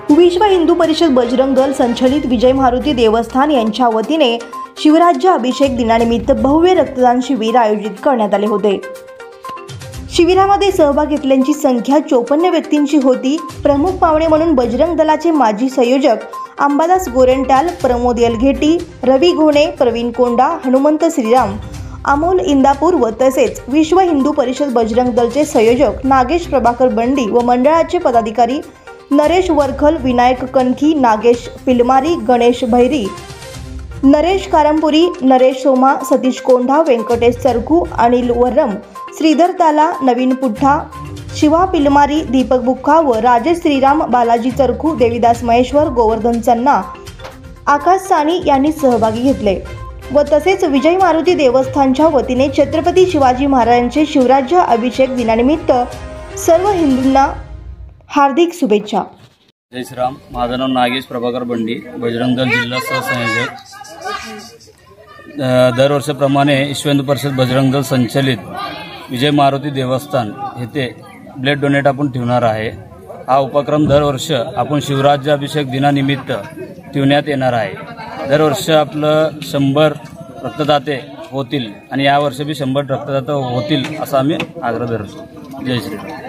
विश्व हिंदू परिषद बजरंग दल संचलित विजय मारुती देवस्थान यांच्या वतीने शिवराज्य अभिषेक दिनानिमित्त भव्य रक्तदान शिबिर आयोजित करण्यात आले होते। शिबिरामध्ये सहभाग घेतलेल्यांची संख्या 54 व्यक्तींची होती। प्रमुख पाहुणे म्हणून बजरंग दलाचे माजी संयोजक अंबादास गोरेंट्याल, प्रमोद येलघेटी, रवी घोणे, प्रवीण कोंडा, हनुमंत श्रीराम, अमोल इंदापूर व तसेच विश्व हिंदू परिषद बजरंग दलचे संयोजक नागेश प्रभाकर बंडी व मंडळाचे पदाधिकारी नरेश वरखल, विनायक कणखी, नागेश पिलमारी, गणेश भैरी, नरेश कारंपुरी, नरेश सोमा, सतीश कोंढा, व्यंकटेश चरकू, अनिल वरम, श्रीधर ताला, नवीन पुठ्ठा, शिवा पिलमारी, दीपक बुक्का व राजेश श्रीराम, बालाजी चरकू, देवीदास महेश्वर, गोवर्धन चन्ना, आकाश सानी यांनी सहभागी घेतले व तसेच विजय मारुती देवस्थानच्या वतीने छत्रपती शिवाजी महाराजांचे शिवराज्य अभिषेक दिनानिमित्त सर्व हिंदूंना हार्दिक शुभेच्छा। जय श्रीराम। माझं नाव नागेश प्रभाकर बंडी, बजरंग दल जिल्हा सहसंयोजक। दरवर्षीप्रमाणे विश्व हिंदू परिषद बजरंग दल संचलित विजय मारुती देवस्थान येथे ब्लड डोनेट आपण ठेवणार आहे। हा उपक्रम दरवर्षी आपण शिवराज्य अभिषेक दिनानिमित्त ठेवण्यात येणार आहे। दरवर्षी आपलं 100 रक्तदाते होतील आणि यावर्षी बी 100 रक्तदाते होतील असा आम्ही आग्रह धरतो। जय श्रीराम।